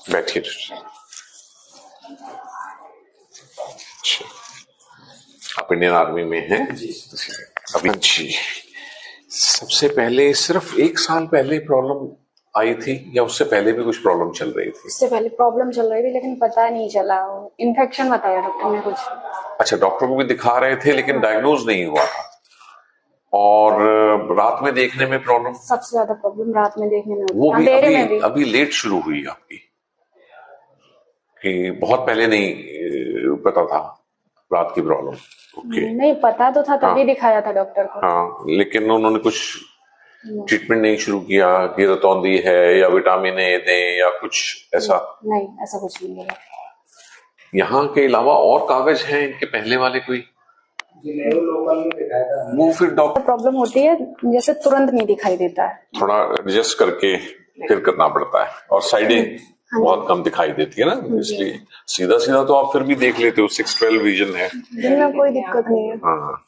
बैठिए। अच्छा, आप इंडियन आर्मी में हैं अभी? जी। सबसे पहले सिर्फ 1 साल पहले प्रॉब्लम आई थी या उससे पहले भी कुछ प्रॉब्लम चल रही थी? उससे पहले प्रॉब्लम चल रही थी लेकिन पता नहीं चला, इन्फेक्शन बताया डॉक्टर ने कुछ। अच्छा, डॉक्टर को भी दिखा रहे थे लेकिन डायग्नोज नहीं हुआ था। और रात में देखने में प्रॉब्लम? सबसे ज्यादा प्रॉब्लम रात में देखने में होती है। वो भी अंधेरे में भी। अभी लेट शुरू हुई आपकी, कि बहुत पहले नहीं पता था रात की प्रॉब्लम? ओके। नहीं पता तो था, तभी हाँ, दिखाया था डॉक्टर को। हाँ, लेकिन उन्होंने कुछ ट्रीटमेंट नहीं शुरू किया कि रतौंधी है या विटामिन ए दें या कुछ ऐसा? नहीं, ऐसा कुछ नहीं है। यहाँ के अलावा और कागज हैं इनके पहले वाले कोई? वो फिर डॉक्टर प्रॉब्लम होती है जैसे तुरंत नहीं दिखाई देता है, थोड़ा एडजस्ट करके फिर करना पड़ता है, और साइडें बहुत कम दिखाई देती है ना, इसलिए सीधा सीधा तो आप फिर भी देख लेते हो, 6-12 विजन है, दिन में कोई दिक्कत नहीं है। हाँ।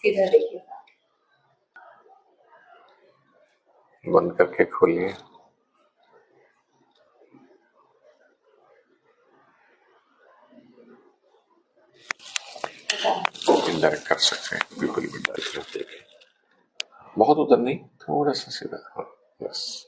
बंद करके खोलिए। इंडायरेक्ट कर सकते हैं, बिल्कुल भी देखें, बहुत उधर नहीं, थोड़ा सा सीधा, हाँ, बस।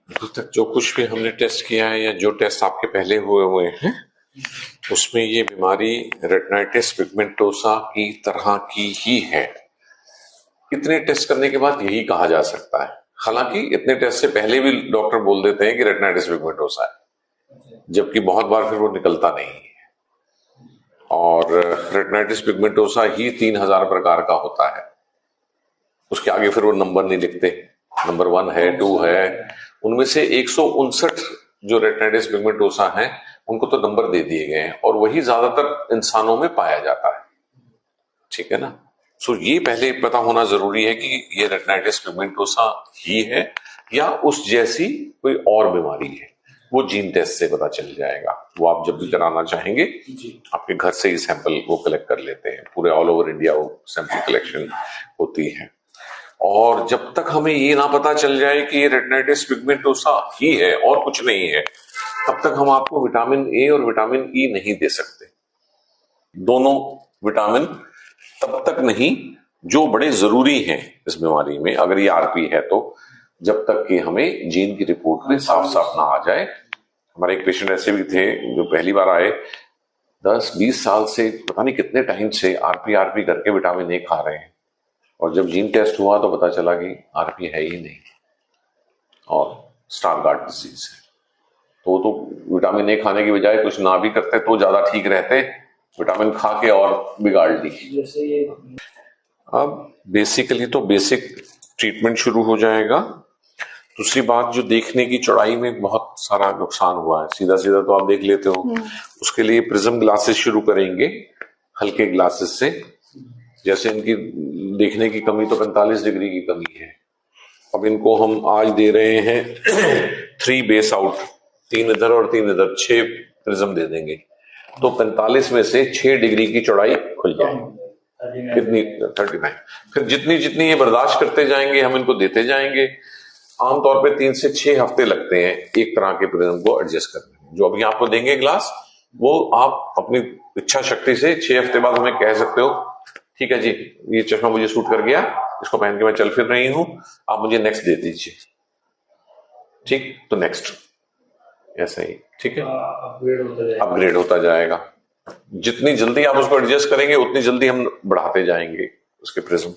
अभी तक जो कुछ भी हमने टेस्ट किया है या जो टेस्ट आपके पहले हुए हैं उसमें ये बीमारी रेटिनाइटिस पिगमेंटोसा की तरह की ही है। इतने टेस्ट करने के बाद यही कहा जा सकता है। हालांकि इतने टेस्ट से पहले भी डॉक्टर बोल देते हैं कि रेटिनाइटिस पिगमेंटोसा है, जबकि बहुत बार फिर वो निकलता नहीं है। और रेटिनाइटिस पिगमेंटोसा ही 3000 प्रकार का होता है, उसके आगे फिर वो नंबर नहीं लिखते, नंबर 1 है, 2 है, उनमें से 159 जो रेटिनाइटिस पिगमेंटोसा है उनको तो नंबर दे दिए गए हैं, और वही ज्यादातर इंसानों में पाया जाता है, ठीक है ना। सो ये पहले पता होना जरूरी है कि ये रेटिनाइटिस पिगमेंटोसा ही है या उस जैसी कोई और बीमारी है। वो जीन टेस्ट से पता चल जाएगा, वो आप जब भी कराना चाहेंगे आपके घर से ही सैंपल वो कलेक्ट कर लेते हैं, पूरे ऑल ओवर इंडिया वो सैंपल कलेक्शन होती है। और जब तक हमें ये ना पता चल जाए कि ये रेटिनाइटिस पिगमेंटोसा ही है और कुछ नहीं है, तब तक हम आपको विटामिन ए और विटामिन ई नहीं दे सकते। दोनों विटामिन तब तक नहीं जो बड़े जरूरी हैं इस बीमारी में, अगर ये आरपी है तो, जब तक कि हमें जीन की रिपोर्ट में साफ साफ ना आ जाए। हमारे एक पेशेंट ऐसे भी थे जो पहली बार आए, 10-20 साल से पता नहीं कितने टाइम से आरपी करके विटामिन ए खा रहे हैं, और जब जीन टेस्ट हुआ तो पता चला कि आरपी है ही नहीं और स्टारगार्ड डिजीज है। तो विटामिन ए खाने की बजाय कुछ ना भी करते तो ज्यादा ठीक रहते, विटामिन खा के और बिगाड़ ली। अब बेसिकली तो बेसिक ट्रीटमेंट शुरू हो जाएगा। दूसरी बात, जो देखने की चौड़ाई में बहुत सारा नुकसान हुआ है, सीधा सीधा तो आप देख लेते हो, उसके लिए प्रिज्म ग्लासेस शुरू करेंगे, हल्के ग्लासेस से। जैसे इनकी देखने की कमी तो 45 डिग्री की कमी है, अब इनको हम आज दे रहे हैं 3 बेस आउट, 3 इधर और 3 इधर, 6 प्रिज्म दे देंगे, तो 45 में से 6 डिग्री की चौड़ाई खुल जाएगी। कितनी? 39। फिर जितनी जितनी ये बर्दाश्त करते जाएंगे हम इनको देते जाएंगे। आमतौर पे 3 से 6 हफ्ते लगते हैं एक तरह के प्रिज्म को एडजस्ट करने में। जो अभी आपको देंगे ग्लास, वो आप अपनी इच्छा शक्ति से 6 हफ्ते बाद हमें कह सकते हो, ठीक है जी, ये चश्मा मुझे सूट कर गया, इसको पहन के मैं चल फिर रही हूं, आप मुझे नेक्स्ट दे दीजिए, ठीक, तो नेक्स्ट, ऐसा ही, ठीक है, अपग्रेड होता जाएगा। जितनी जल्दी आप उसको एडजस्ट करेंगे उतनी जल्दी हम बढ़ाते जाएंगे उसके प्रिज्म।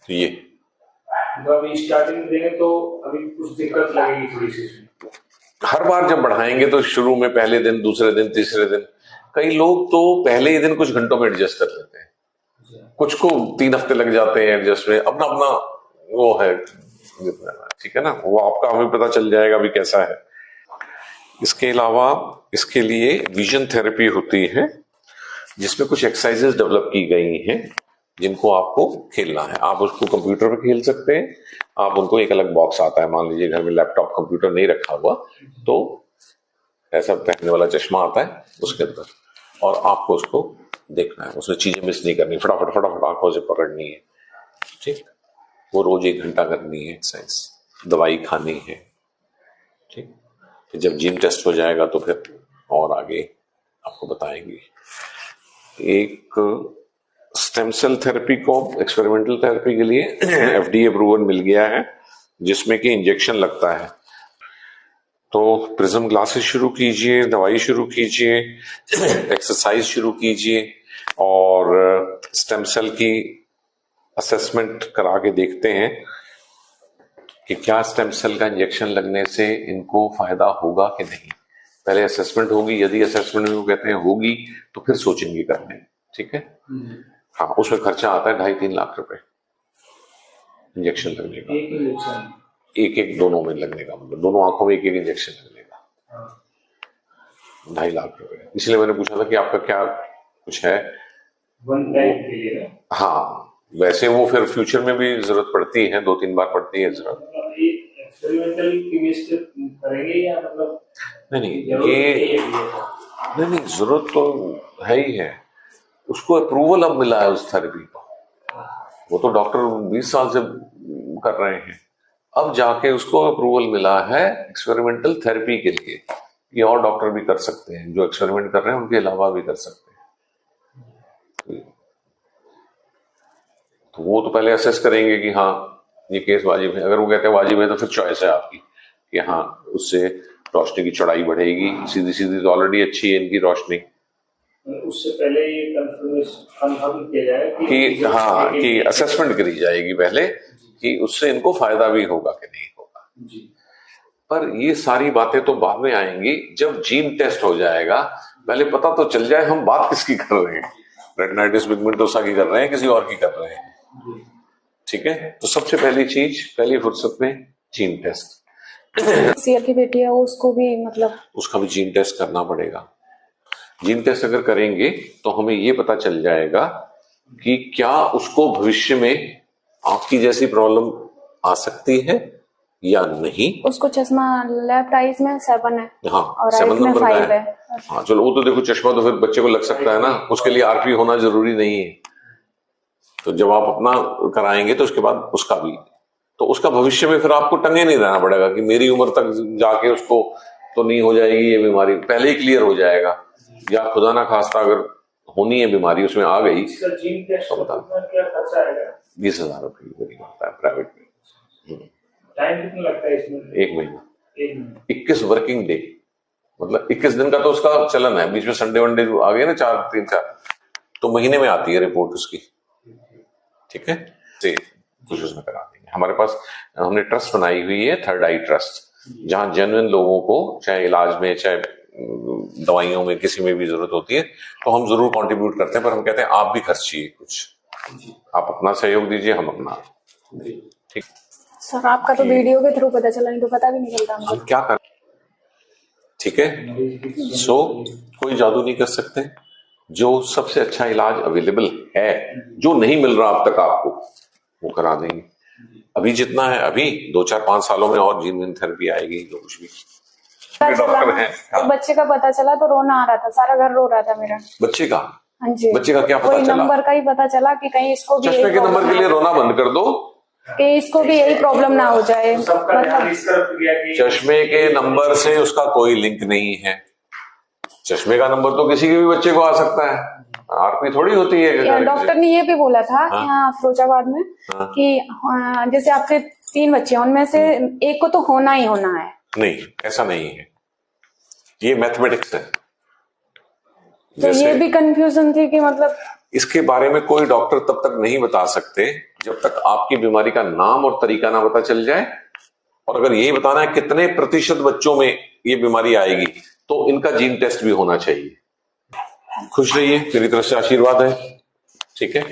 तो ये अभी स्टार्टिंग देंगे तो अभी कुछ दिक्कत लगेगी थोड़ी सी। हर बार जब बढ़ाएंगे तो शुरू में पहले दिन, दूसरे दिन, तीसरे दिन, कई लोग तो पहले ही दिन कुछ घंटों में एडजस्ट कर लेते हैं, कुछ को 3 हफ्ते लग जाते हैं एडजस्ट में, अपना अपना वो है, ठीक है ना, वो आपका हमें पता चल जाएगा भी कैसा है। इसके अलावा इसके लिए विजन थेरेपी होती है, जिसमें कुछ एक्सरसाइजेस डेवलप की गई हैं जिनको आपको खेलना है। आप उसको कंप्यूटर पे खेल सकते हैं, आप उनको एक अलग बॉक्स आता है, मान लीजिए घर में लैपटॉप कंप्यूटर नहीं रखा हुआ तो ऐसा पहनने वाला चश्मा आता है उसके अंदर, और आपको उसको देखना है, उसमें चीजें मिस नहीं करनी, फटाफट फटाफट आंखों से पकड़नी है, ठीक। वो रोज 1 घंटा करनी है एक्सरसाइज, दवाई खानी है, ठीक। फिर जब जीन टेस्ट हो जाएगा तो फिर और आगे आपको बताएंगे। एक स्टेम सेल थेरेपी को एक्सपेरिमेंटल थेरेपी के लिए FDA अप्रूवल मिल गया है, जिसमें कि इंजेक्शन लगता है। तो प्रिज्म ग्लासेस शुरू कीजिए, दवाई शुरू कीजिए, एक्सरसाइज शुरू कीजिए, और स्टेम सेल की असेसमेंट करा के देखते हैं कि क्या स्टेम सेल का इंजेक्शन लगने से इनको फायदा होगा कि नहीं। पहले असेसमेंट होगी, यदि असेसमेंट में वो कहते हैं होगी तो फिर सोचेंगे करने, ठीक है। हाँ, उसमें खर्चा आता है 2.5-3 लाख रुपए इंजेक्शन लगने का, एक दोनों में लगने का, मतलब दोनों आंखों में एक इंजेक्शन लगने का 2.5 लाख रुपए। इसलिए मैंने पूछा था कि आपका क्या कुछ है वन टाइम के लिए ना? हाँ, वैसे वो फिर फ्यूचर में भी जरूरत पड़ती है, 2-3 बार पड़ती है जरूरत। एक्सपेरिमेंटल केमिस्ट करेंगे या मतलब नहीं, ये नहीं, जरूरत तो है ही है। उसको अप्रूवल अब मिला है उस थेरेपी को, वो तो डॉक्टर 20 साल से कर रहे हैं, अब जाके उसको अप्रूवल मिला है एक्सपेरिमेंटल थेरेपी के लिए। ये और डॉक्टर भी कर सकते हैं, जो एक्सपेरिमेंट कर रहे हैं उनके अलावा भी कर सकते हैं। तो वो तो पहले असेस करेंगे कि हाँ ये केस वाजिब है। अगर वो कहते हैं वाजिब है तो फिर चॉइस है आपकी कि हाँ उससे रोशनी की चौड़ाई बढ़ेगी, सीधी सीधी तो ऑलरेडी अच्छी है इनकी रोशनी। उससे पहले ये कंफर्म किया जाए कि हाँ, कि असेसमेंट करी जाएगी पहले कि उससे इनको फायदा भी होगा कि नहीं होगा जी। पर ये सारी बातें तो बाद में आएंगी जब जीन टेस्ट हो जाएगा। पहले पता तो चल जाए हम बात किसकी कर रहे हैं, रेटिनाइटिस पिगमेंटोसा की कर रहे हैं, किसी और की कर रहे हैं, ठीक है। तो सबसे पहली चीज, पहली फुर्सत में जीन टेस्ट। सीआर की बेटी है, उसको भी मतलब उसका भी जीन टेस्ट करना पड़ेगा। जीन टेस्ट अगर करेंगे तो हमें ये पता चल जाएगा कि क्या उसको भविष्य में आपकी जैसी प्रॉब्लम आ सकती है या नहीं। उसको चश्मा लेफ्ट आईज में 7 है, हाँ, और 7 राइट में नंबर 5 का है। हाँ चलो, वो तो देखो चश्मा तो फिर बच्चे को लग सकता है ना, उसके लिए आरपी होना जरूरी नहीं है। तो जब आप अपना कराएंगे तो उसके बाद उसका भी, तो उसका भविष्य में फिर आपको टंगे नहीं रहना पड़ेगा कि मेरी उम्र तक जाके उसको तो नहीं हो जाएगी ये बीमारी, पहले ही क्लियर हो जाएगा। या खुदा ना खास्ता अगर होनी है बीमारी उसमें आ गई तो बता 20,000 रुपये की करीब आता है प्राइवेट में। टाइम कितना लगता है इसमें? 1 महीना, 21 वर्किंग डे, मतलब 21 दिन का तो उसका चलन है। बीच में संडे वनडे आ गए ना 4 तो महीने में आती है रिपोर्ट उसकी, ठीक है। से कुछ उसमें करा देंगे। हमारे पास हमने ट्रस्ट बनाई हुई है, थर्ड आई ट्रस्ट, जहां जेन्युइन लोगों को चाहे इलाज में चाहे दवाइयों में किसी में भी जरूरत होती है तो हम जरूर कंट्रीब्यूट करते हैं, पर हम कहते हैं आप भी खर्चिए कुछ, आप अपना सहयोग दीजिए, हम अपना, ठीक। सर आपका तो वीडियो के थ्रू पता चला, नहीं तो पता भी नहीं चलता हमको। हम क्या कर, ठीक है। सो कोई जादू नहीं कर सकते, जो सबसे अच्छा इलाज अवेलेबल है, जो नहीं मिल रहा अब तक आपको, वो करा देंगे। अभी जितना है, अभी 2-4-5 सालों में और जीन थेरेपी आएगी, जो कुछ भी डॉक्टर है। हाँ। बच्चे का पता चला तो रोना आ रहा था, सारा घर रो रहा था मेरा। बच्चे का? हाँ जी। बच्चे का क्या पता चला? नंबर का ही पता चला कि कहीं इसको भी चश्मे के नंबर के लिए रोना बंद कर दो कि इसको भी यही प्रॉब्लम ना हो जाए। मतलब चश्मे के नंबर से उसका कोई लिंक नहीं है। चश्मे का नंबर तो किसी के भी बच्चे को आ सकता है, आरपी थोड़ी होती है। डॉक्टर ने ये भी बोला था यहाँ फिरोजाबाद में कि जैसे आपके 3 बच्चे हैं, उनमें से एक को तो होना ही होना है। नहीं, ऐसा नहीं है, ये मैथमेटिक्स है। तो ये भी कंफ्यूजन थी कि मतलब इसके बारे में कोई डॉक्टर तब तक नहीं बता सकते जब तक आपकी बीमारी का नाम और तरीका ना पता चल जाए। और अगर यही बताना है कितने प्रतिशत बच्चों में ये बीमारी आएगी तो इनका जीन टेस्ट भी होना चाहिए। खुश रहिए, मेरी तरफ से आशीर्वाद है, ठीक है।